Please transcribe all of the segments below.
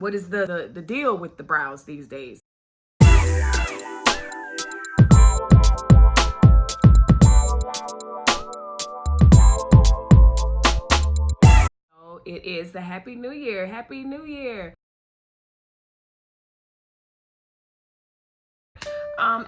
What is the deal with the brows these days? Oh, it is the Happy New Year. Happy New Year.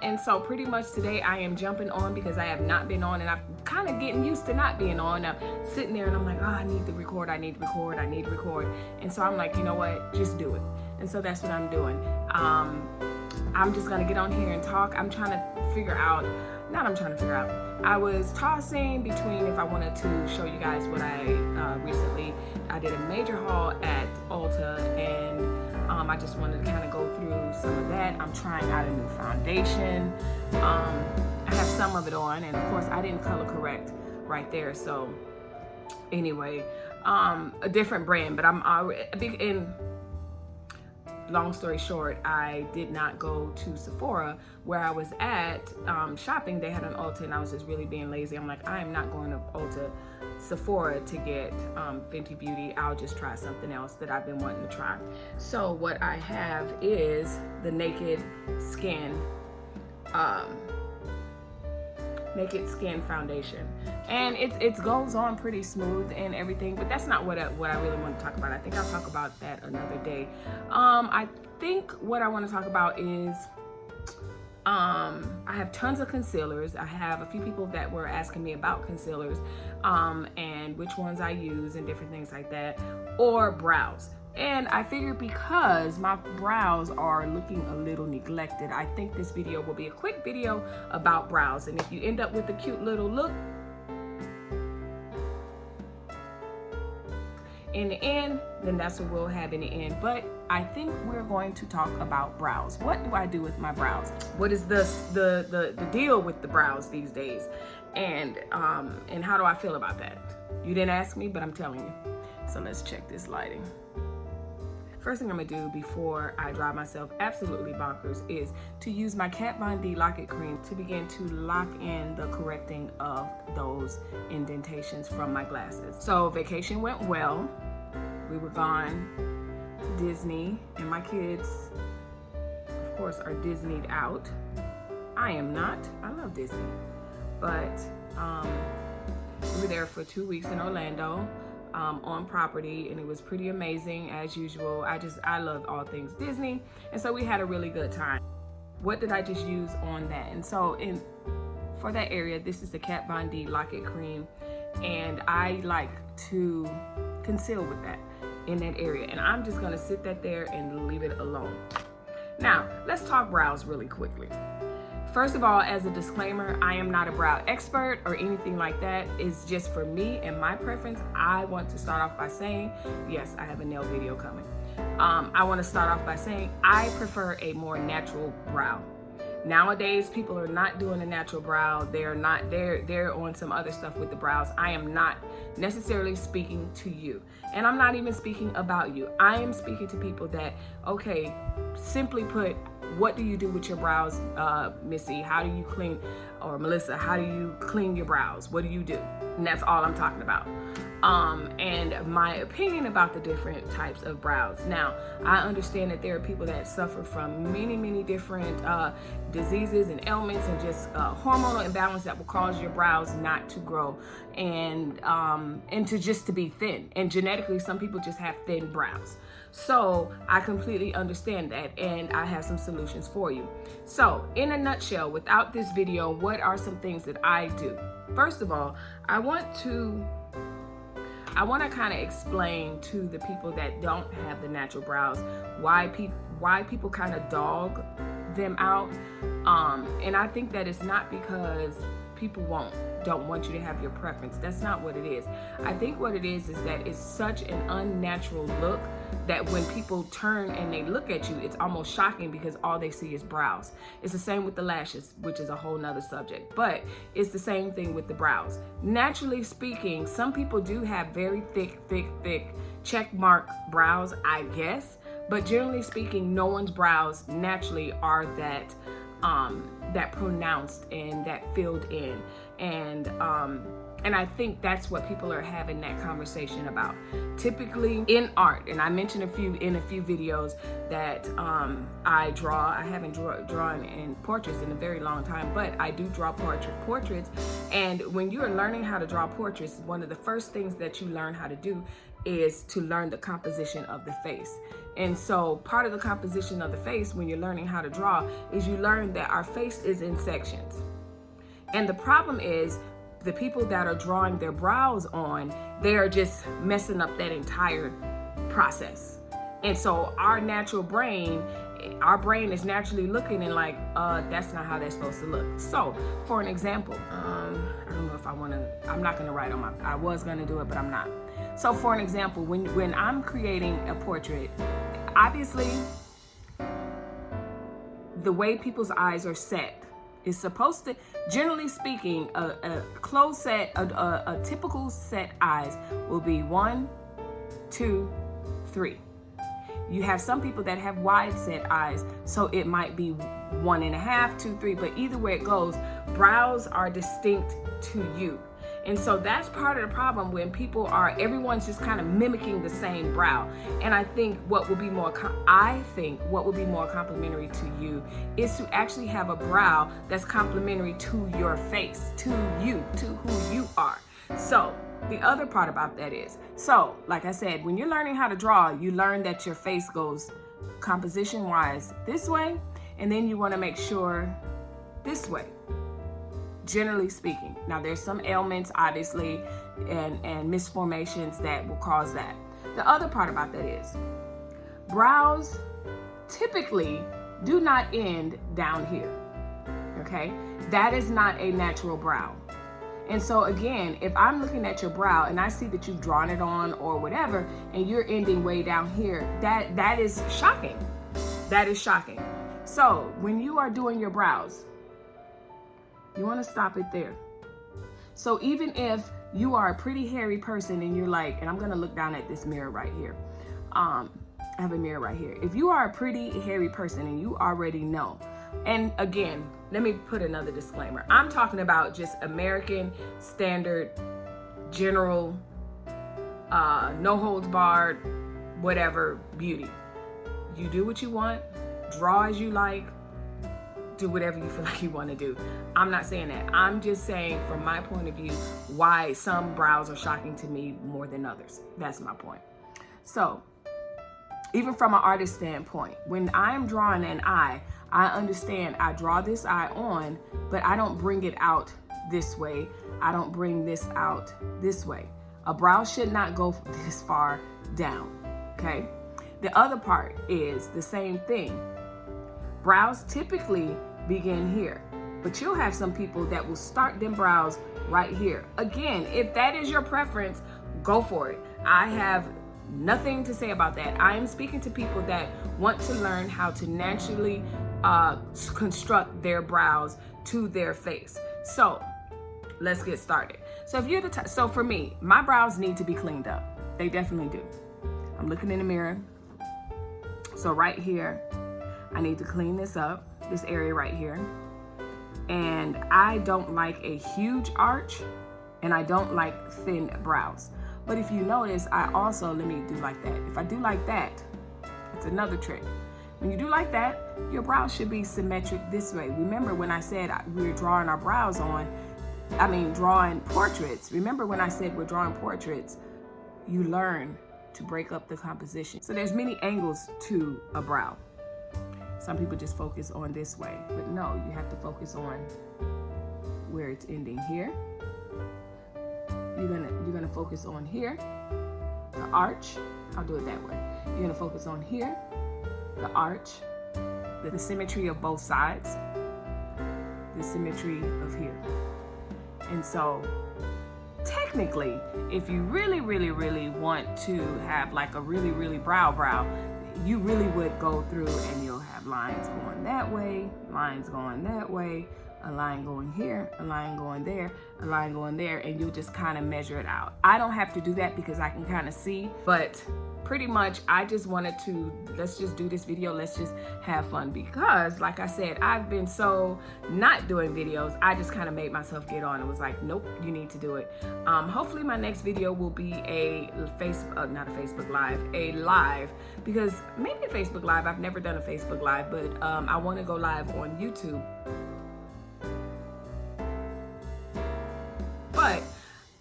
And so pretty much today I am jumping on because I have not been on, and I'm kind of getting used to not being on. I'm sitting there and I'm like, oh, I need to record. And so I'm like, you know what? Just do it. And so that's what I'm doing. I'm just gonna get on here and talk. I was tossing between if I wanted to show you guys what I did a major haul at Ulta, and I just wanted to kind of go through some of that. I'm trying out a new foundation. I have some of it on, and of course I didn't color correct right there. So anyway, a different brand, but I'm big in. Long story short, I did not go to Sephora where I was at shopping. They had an Ulta, and I was just really being lazy. I'm like, I am not going to Ulta, Sephora to get Fenty Beauty. I'll just try something else that I've been wanting to try. So what I have is the Naked Skin foundation, and it goes on pretty smooth and everything, but that's not what I really want to talk about. I think I'll talk about that another day. I think what I want to talk about is I have tons of concealers. I have a few people that were asking me about concealers and which ones I use and different things like that, or brows. And I figured because my brows are looking a little neglected, I think this video will be a quick video about brows. And if you end up with a cute little look in the end, then that's what we'll have in the end. But I think we're going to talk about brows. What do I do with my brows? What is the deal with the brows these days? And how do I feel about that? You didn't ask me, but I'm telling you. So let's check this lighting. First thing I'm gonna do before I drive myself absolutely bonkers is to use my Kat Von D Lock-It Cream to begin to lock in the correcting of those indentations from my glasses. So vacation went well. We were gone to Disney, and my kids, of course, are Disneyed out. I am not. I love Disney. But we were there for 2 weeks in Orlando. On property, and it was pretty amazing as usual. I love all things Disney, and so we had a really good time. What did I just use on that? And so for that area, this is the Kat Von D Lock-It Cream, and I like to conceal with that in that area, and I'm just gonna sit that there and leave it alone. Now let's talk brows really quickly. First of all, as a disclaimer, I am not a brow expert or anything like that. It's just for me and my preference. I want to start off by saying, yes, I have a nail video coming. I want to start off by saying I prefer a more natural brow. Nowadays, people are not doing a natural brow. They're on some other stuff with the brows. I am not necessarily speaking to you, and I'm not even speaking about you. I am speaking to people that, okay, simply put, what do you do with your brows, Missy? How do you clean, or Melissa, how do you clean your brows? What do you do? And that's all I'm talking about. And my opinion about the different types of brows. Now, I understand that there are people that suffer from many different diseases and ailments, and just hormonal imbalance that will cause your brows not to grow and to be thin. And genetically, some people just have thin brows. So I completely understand that, and I have some solutions for you. So in a nutshell, without this video, what are some things that I do? First of all, I want to kind of explain to the people that don't have the natural brows why people kind of dog them out. And I think that it's not because people don't want you to have your preference. That's not what it is. I think what it is that it's such an unnatural look that when people turn and they look at you, it's almost shocking because all they see is brows. It's the same with the lashes, which is a whole nother subject, but it's the same thing with the brows. Naturally speaking, some people do have very thick check mark brows, I guess, but generally speaking, no one's brows naturally are that pronounced and that filled in. And And I think that's what people are having that conversation about. Typically in art, and I mentioned in a few videos that I draw. I haven't drawn in portraits in a very long time, but I do draw portraits. And when you are learning how to draw portraits, one of the first things that you learn how to do is to learn the composition of the face. And so part of the composition of the face when you're learning how to draw is you learn that our face is in sections. And the problem is, the people that are drawing their brows on, they are just messing up that entire process. And so our brain is naturally looking and like, that's not how that's supposed to look. So for an example, I don't know if I'm not gonna write on I was gonna do it, but I'm not. So for an example, when I'm creating a portrait, obviously the way people's eyes are set, is supposed to, generally speaking, a closed set, a typical set eyes will be 1, 2, 3. You have some people that have wide set eyes, so it might be 1.5, 2, 3, but either way it goes, brows are distinct to you. And so that's part of the problem when everyone's just kind of mimicking the same brow. And I think what would be more complimentary to you is to actually have a brow that's complimentary to your face, to you, to who you are. So the other part about that is, so like I said, when you're learning how to draw, you learn that your face goes composition wise this way, and then you want to make sure this way. Generally speaking. Now there's some ailments obviously and misformations that will cause that. The other part about that is brows typically do not end down here. Okay? That is not a natural brow. And so again, if I'm looking at your brow and I see that you've drawn it on or whatever and you're ending way down here, that is shocking. That is shocking. So when you are doing your brows, you want to stop it there. So even if you are a pretty hairy person and you're like, and I'm going to look down at this mirror right here. I have a mirror right here. If you are a pretty hairy person and you already know, and again, let me put another disclaimer. I'm talking about just American standard, general, no holds barred, whatever beauty. You do what you want, draw as you like, do whatever you feel like you want to do. I'm not saying that. I'm just saying from my point of view why some brows are shocking to me more than others. That's my point. So even from an artist standpoint, when I'm drawing an eye, I understand I draw this eye on, but I don't bring it out this way. I don't bring this out this way. A brow should not go this far down, okay? The other part is the same thing. Brows typically begin here, but you'll have some people that will start them brows right here. Again, if that is your preference, go for it. I have nothing to say about that. I am speaking to people that want to learn how to naturally construct their brows to their face. So let's get started. So if you're so for me, my brows need to be cleaned up. They definitely do. I'm looking in the mirror. So right here, I need to clean this up, this area right here. And I don't like a huge arch, and I don't like thin brows. But if you notice, I also, let me do like that. If I do like that, it's another trick. When you do like that, your brows should be symmetric this way. Remember when I said we were drawing our brows on, drawing portraits. Remember when I said we're drawing portraits, you learn to break up the composition. So there's many angles to a brow. Some people just focus on this way, but no, you have to focus on where it's ending here. You're gonna focus on here, the arch. I'll do it that way. You're gonna focus on here, the arch, the symmetry of both sides, the symmetry of here. And so technically, if you really, really, really want to have like a really, really brow, you really would go through and you'll have lines going that way, lines going that way, a line going here, a line going there, a line going there, and you'll just kind of measure it out. I don't have to do that because I can kind of see, but pretty much I just wanted to, let's just do this video, let's just have fun, because like I said, I've been so not doing videos. I just kind of made myself get on and was like, nope, you need to do it. Hopefully my next video will be a not a Facebook live, a live, because maybe a Facebook live. I've never done a Facebook live, but I want to go live on YouTube. But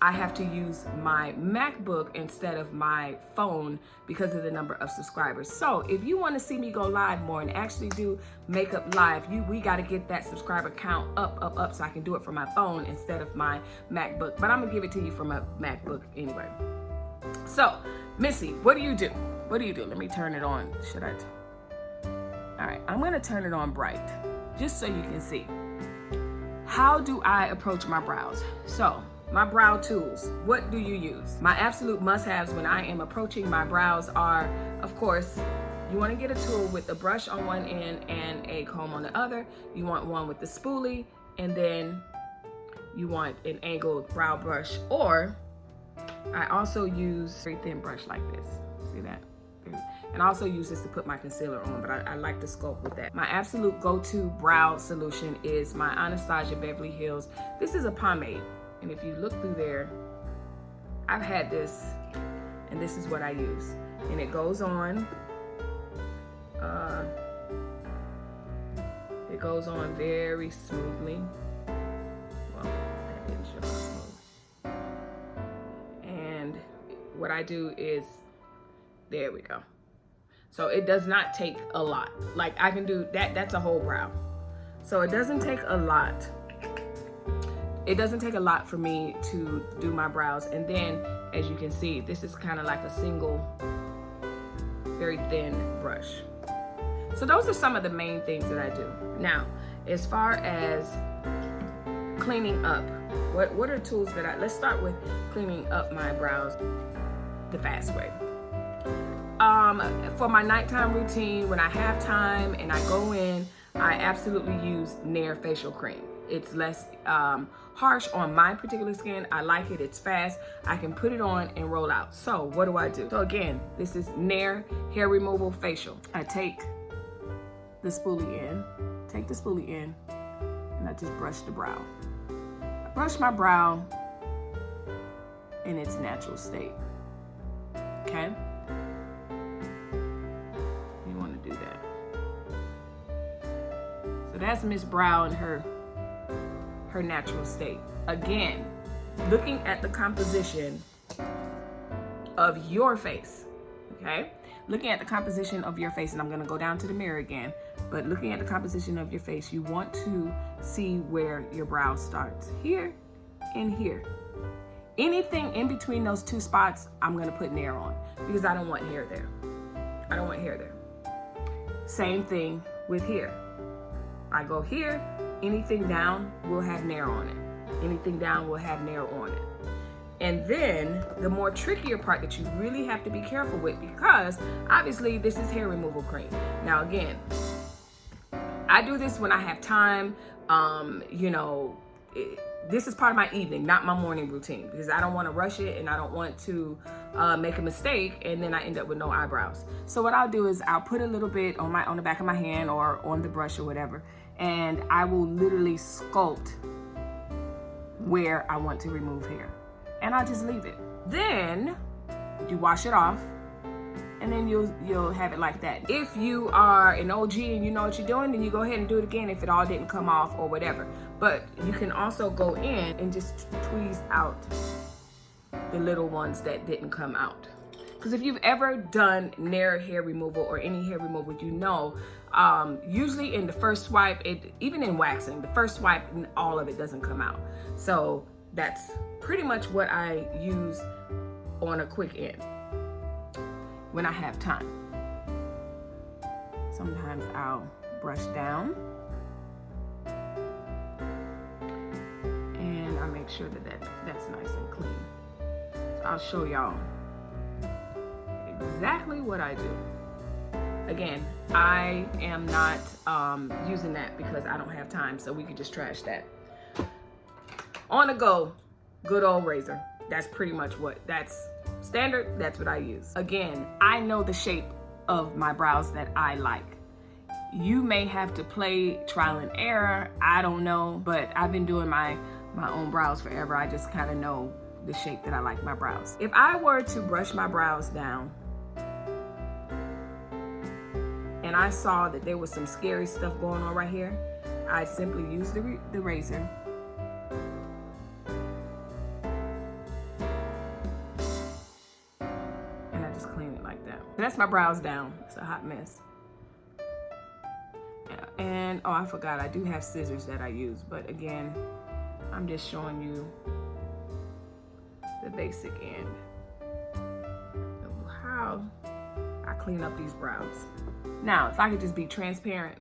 I have to use my MacBook instead of my phone because of the number of subscribers. So if you want to see me go live more and actually do makeup live, we got to get that subscriber count up so I can do it from my phone instead of my MacBook. But I'm gonna give it to you from my MacBook anyway. So Missy, what do you do? What do you do? Let me turn it on. Should I? All right, I'm gonna turn it on bright just so you can see. How do I approach my brows? So my brow tools, what do you use? My absolute must-haves when I am approaching my brows are, of course, you want to get a tool with a brush on one end and a comb on the other. You want one with the spoolie, and then you want an angled brow brush, or I also use a very thin brush like this. See that? And I also use this to put my concealer on, but I like to sculpt with that. My absolute go-to brow solution is my Anastasia Beverly Hills. This is a pomade. And if you look through there, I've had this, and this is what I use. And it goes on, very smoothly. Well, that didn't show up smooth. And what I do is, there we go. So it does not take a lot. Like I can do that, that's a whole brow. So it doesn't take a lot. It doesn't take a lot for me to do my brows. And then, as you can see, this is kind of like a single, very thin brush. So those are some of the main things that I do. Now, as far as cleaning up, what are tools that let's start with cleaning up my brows the fast way. For my nighttime routine, when I have time and I go in, I absolutely use Nair facial cream. It's less harsh on my particular skin. I like it, it's fast. I can put it on and roll out. So what do I do? So again, this is Nair Hair Removal Facial. I take the spoolie in, and I just brush the brow. I brush my brow in its natural state, okay? You wanna do that. So that's Miss Brow in her natural state. Again, looking at the composition of your face, okay? Looking at the composition of your face, and I'm gonna go down to the mirror again, but looking at the composition of your face, you want to see where your brow starts. Here and here. Anything in between those two spots, I'm gonna put Nair on because I don't want hair there. I don't want hair there. Same thing with here. I go here, anything down will have Nair on it. Anything down will have Nair on it. And then the more trickier part that you really have to be careful with, because obviously this is hair removal cream. Now again, I do this when I have time. This is part of my evening, not my morning routine, because I don't want to rush it and I don't want to make a mistake and then I end up with no eyebrows. So what I'll do is I'll put a little bit on the back of my hand or on the brush or whatever, and I will literally sculpt where I want to remove hair. And I'll just leave it. Then you wash it off, and then you'll have it like that. If you are an OG and you know what you're doing, then you go ahead and do it again if it all didn't come off or whatever. But you can also go in and just tweeze out the little ones that didn't come out. Because if you've ever done Nair hair removal or any hair removal, you know, usually in the first swipe, even in waxing, the first swipe, all of it doesn't come out. So that's pretty much what I use on a quick end when I have time. Sometimes I'll brush down and I make sure that's nice and clean. So I'll show y'all exactly what I do. again, I am not using that because I don't have time, so we could just trash that. On the go, good old razor. That's pretty much that's standard. That's what I use. Again, I know the shape of my brows that I like. You may have to play trial and error. I don't know, but I've been doing my own brows forever. I just kind of know the shape that I like my brows. If I were to brush my brows down and I saw that there was some scary stuff going on right here, I'd simply use the razor and I just clean it like that. That's my brows down. It's a hot mess. And oh, I forgot, I do have scissors that I use, but again, I'm just showing you the basic end of how I clean up these brows. Now, if I could just be transparent,